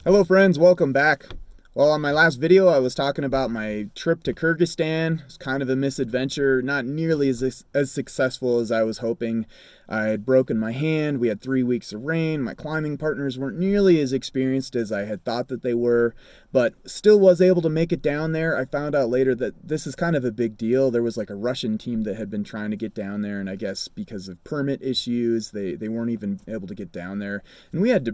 Hello friends, welcome back. Well, on my last video, I was talking about my trip to Kyrgyzstan. It's kind of a misadventure, not nearly as successful as I was hoping. I had broken my hand, we had 3 weeks of rain, my climbing partners weren't nearly as experienced as I had thought that they were, but still was able to make it down there. I found out later that this is kind of a big deal. There was like a Russian team that had been trying to get down there, and I guess because of permit issues, they weren't even able to get down there. And we had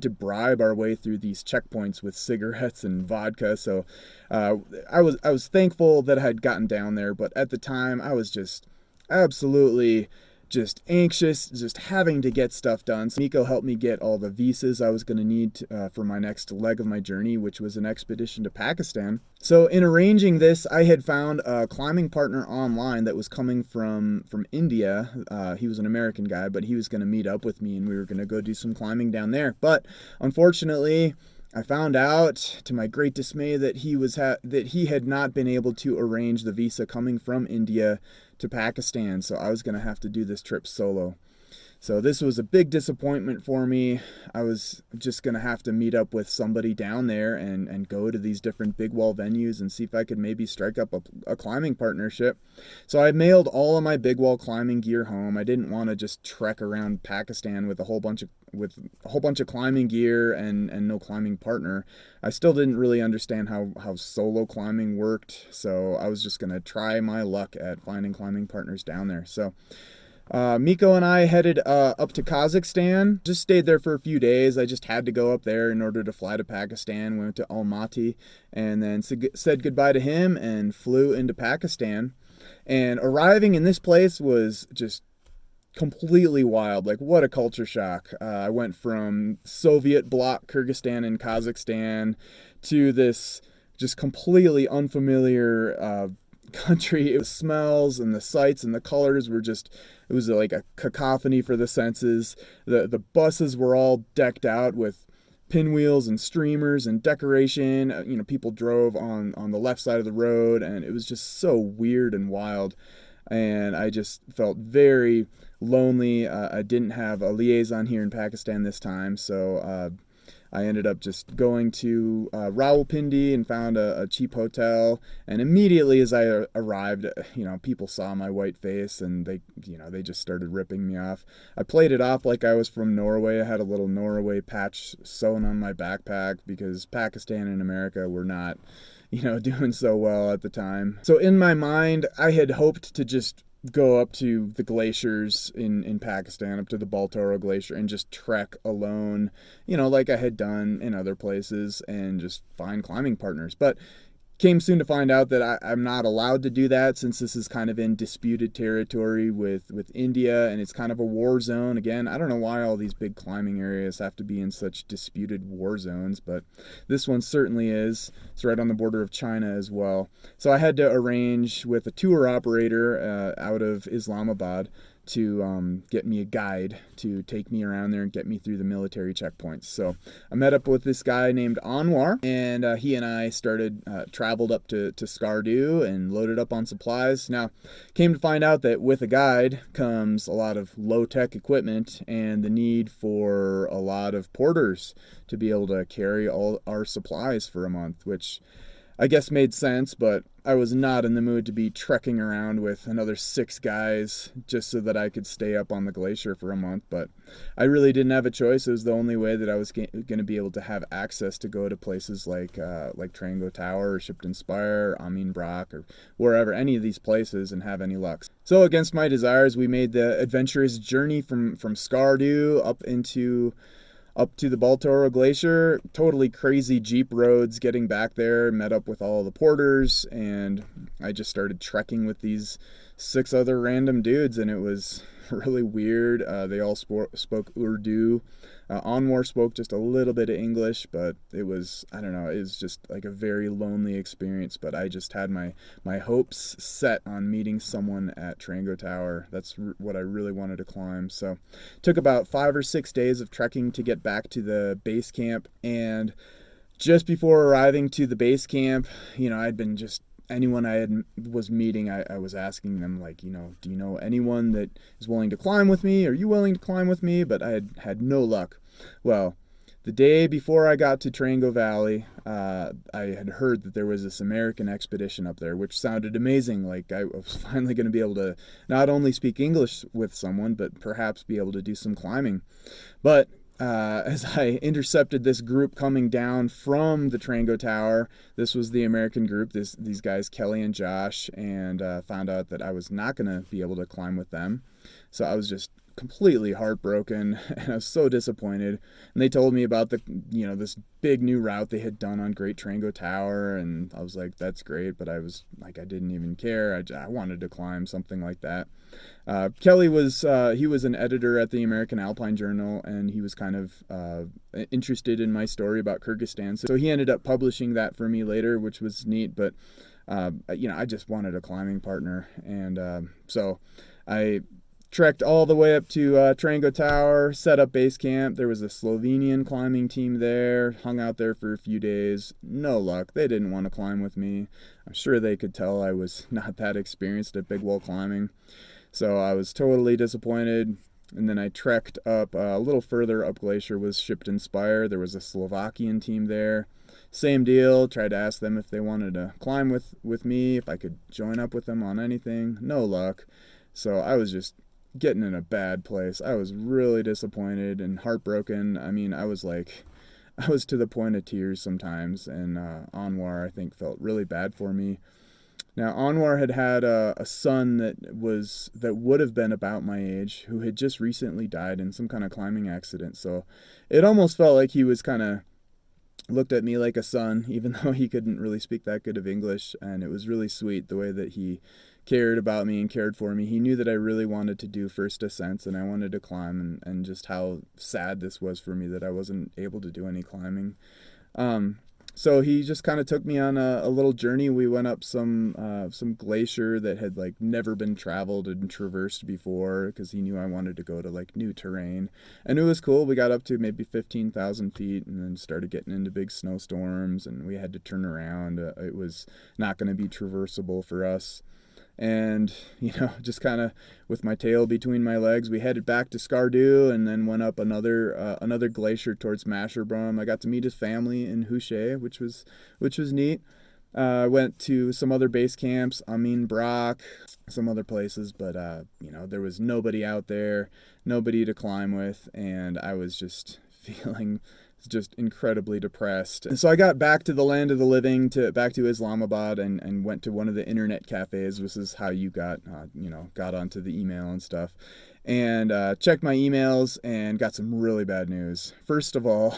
to bribe our way through these checkpoints with cigarettes and vodka. So I was thankful that I had gotten down there, but at the time I was just absolutely just anxious, just having to get stuff done. So Nico helped me get all the visas I was going to need for my next leg of my journey, which was an expedition to Pakistan. So in arranging this, I had found a climbing partner online that was coming from India. He was an American guy, but he was going to meet up with me, and we were going to go do some climbing down there. But unfortunately, I found out, to my great dismay, that he had not been able to arrange the visa coming from India to Pakistan, so I was going to have to do this trip solo. So this was a big disappointment for me. I was just going to have to meet up with somebody down there and go to these different big wall venues and see if I could maybe strike up a climbing partnership. So I mailed all of my big wall climbing gear home. I didn't want to just trek around Pakistan with a whole bunch of climbing gear and no climbing partner. I still didn't really understand how solo climbing worked, so I was just going to try my luck at finding climbing partners down there. So Miko and I headed up to Kazakhstan. Just stayed there for a few days. I just had to go up there in order to fly to Pakistan. Went to Almaty and then said goodbye to him and flew into Pakistan. And arriving in this place was just completely wild. Like, what a culture shock. I went from Soviet bloc Kyrgyzstan and Kazakhstan to this just completely unfamiliar country. It was smells and the sights and the colors were just, it was like a cacophony for the senses. The buses were all decked out with pinwheels and streamers and decoration. People drove on the left side of the road, and it was just so weird and wild. And I just felt very lonely. I didn't have a liaison here in Pakistan this time, so I ended up just going to Rawalpindi and found a cheap hotel. And immediately as I arrived, people saw my white face and they just started ripping me off. I played it off like I was from Norway. I had a little Norway patch sewn on my backpack because Pakistan and America were not, doing so well at the time. So in my mind, I had hoped to just go up to the glaciers in Pakistan, up to the Baltoro Glacier, and just trek alone, like I had done in other places, and just find climbing partners. But came soon to find out that I'm not allowed to do that, since this is kind of in disputed territory with India, and it's kind of a war zone. Again, I don't know why all these big climbing areas have to be in such disputed war zones, but this one certainly is. It's right on the border of China as well. So I had to arrange with a tour operator out of Islamabad to get me a guide to take me around there and get me through the military checkpoints. So I met up with this guy named Anwar, and he and I traveled up to Skardu and loaded up on supplies. Now, came to find out that with a guide comes a lot of low-tech equipment and the need for a lot of porters to be able to carry all our supplies for a month, which I guess made sense, but I was not in the mood to be trekking around with another 6 guys just so that I could stay up on the glacier for a month. But I really didn't have a choice. It was the only way that I was going to be able to have access to go to places like Trango Tower or Shipton Spire, Amin Brock, or wherever, any of these places, and have any luck. So against my desires, we made the adventurous journey from Skardu up to the Baltoro Glacier. Totally crazy Jeep roads getting back there. Met up with all the porters, and I just started trekking with these 6 other random dudes, and it was really weird. They all spoke Urdu. Anwar spoke just a little bit of English, but it was, I don't know, it was just like a very lonely experience. But I just had my hopes set on meeting someone at Trango Tower. That's what I really wanted to climb. So it took about 5 or 6 days of trekking to get back to the base camp. And just before arriving to the base camp, I'd been just anyone was meeting, I was asking them, like, do you know anyone that is willing to climb with me? Are you willing to climb with me? But I had no luck. Well, The day before I got to Trango Valley, I had heard that there was this American expedition up there, which sounded amazing. Like I was finally going to be able to not only speak English with someone, but perhaps be able to do some climbing. But as I intercepted this group coming down from the Trango Tower, this was the American group, these guys, Kelly and Josh, and found out that I was not going to be able to climb with them. So I was just completely heartbroken and I was so disappointed. And they told me about this big new route they had done on Great Trango Tower, and I was like, that's great, but I was like, I didn't even care. I wanted to climb something like that. Kelly was he was an editor at the American Alpine Journal, and he was kind of interested in my story about Kyrgyzstan. So he ended up publishing that for me later, which was neat. But I just wanted a climbing partner, and so I trekked all the way up to Trango Tower, set up base camp. There was a Slovenian climbing team there, hung out there for a few days. No luck. They didn't want to climb with me. I'm sure they could tell I was not that experienced at big wall climbing. So I was totally disappointed. And then I trekked up a little further up glacier was Shipton Spire. There was a Slovakian team there. Same deal. Tried to ask them if they wanted to climb with me, if I could join up with them on anything. No luck. So I was just getting in a bad place. I was really disappointed and heartbroken. I mean, I was to the point of tears sometimes, and Anwar, I think, felt really bad for me. Now, Anwar had a son that would have been about my age, who had just recently died in some kind of climbing accident. So it almost felt like he was kind of looked at me like a son, even though he couldn't really speak that good of English. And it was really sweet the way that he cared about me and cared for me. He knew that I really wanted to do first ascents and I wanted to climb, and just how sad this was for me that I wasn't able to do any climbing. So he just kind of took me on a little journey. We went up some glacier that had like never been traveled and traversed before, because he knew I wanted to go to like new terrain. And it was cool. We got up to maybe 15,000 feet and then started getting into big snowstorms, and we had to turn around. It was not going to be traversable for us. And just kind of with my tail between my legs, we headed back to Skardu and then went up another glacier towards Masherbrum. I got to meet his family in Houché, which was neat. Went to some other base camps, Amin Brock, some other places, but there was nobody out there, nobody to climb with, and I was just feeling just incredibly depressed. And so I got back to the land of the living, back to Islamabad, and went to one of the internet cafes. This is how you got onto the email and stuff. And checked my emails and got some really bad news. First of all,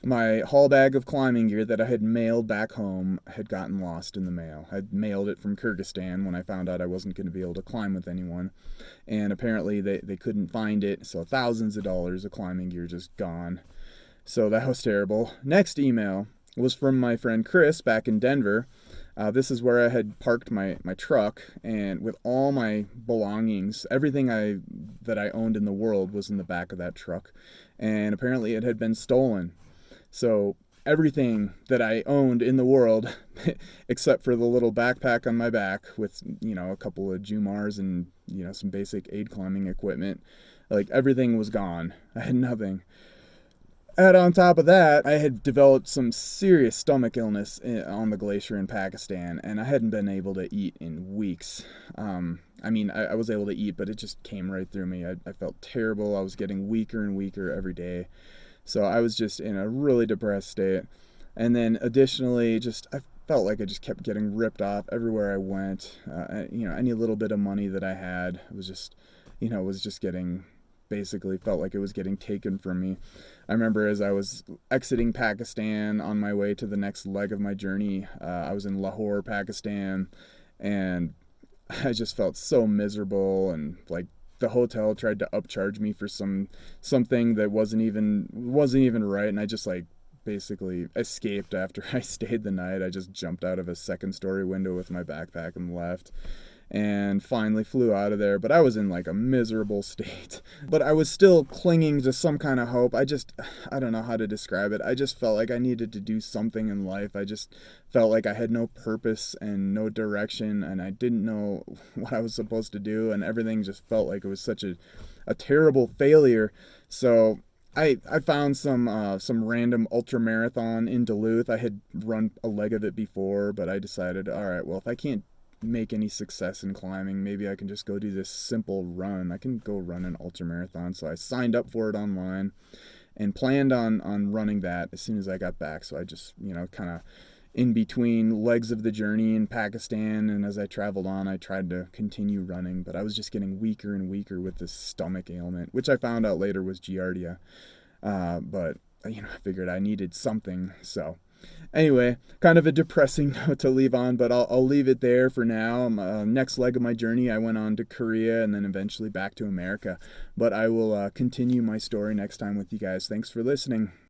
my haul bag of climbing gear that I had mailed back home had gotten lost in the mail. I'd mailed it from Kyrgyzstan when I found out I wasn't going to be able to climb with anyone. And apparently they couldn't find it, so thousands of dollars of climbing gear just gone. So that was terrible. Next email was from my friend Chris back in Denver. This is where I had parked my truck, and with all my belongings, everything that I owned in the world was in the back of that truck. And apparently it had been stolen. So everything that I owned in the world, except for the little backpack on my back with, a couple of Jumars and, some basic aid climbing equipment, like everything was gone. I had nothing. And on top of that, I had developed some serious stomach illness on the glacier in Pakistan, and I hadn't been able to eat in weeks. I was able to eat, but it just came right through me. I felt terrible. I was getting weaker and weaker every day. So I was just in a really depressed state. And then additionally, I felt like I just kept getting ripped off everywhere I went. Any little bit of money that I had was just getting, basically felt like it was getting taken from me. I remember as I was exiting Pakistan on my way to the next leg of my journey, I was in Lahore, Pakistan, and I just felt so miserable, and like the hotel tried to upcharge me for something that wasn't even right, and I just like basically escaped after I stayed the night. I just jumped out of a second-story window with my backpack and left, and finally flew out of there. But I was in like a miserable state. But I was still clinging to some kind of hope. I don't know how to describe it. I just felt like I needed to do something in life. I just felt like I had no purpose and no direction, and I didn't know what I was supposed to do, and everything just felt like it was such a terrible failure. So I found some random ultra marathon in Duluth. I had run a leg of it before, but I decided, all right, well, if I can't make any success in climbing, maybe I can just go do this simple run. I can go run an ultra marathon. So I signed up for it online and planned on running that as soon as I got back. So I just, kind of in between legs of the journey in Pakistan, and as I traveled on, I tried to continue running, but I was just getting weaker and weaker with this stomach ailment, which I found out later was giardia. But I figured I needed something. So anyway, kind of a depressing note to leave on, but I'll leave it there for now. Next leg of my journey, I went on to Korea and then eventually back to America. But I will continue my story next time with you guys. Thanks for listening.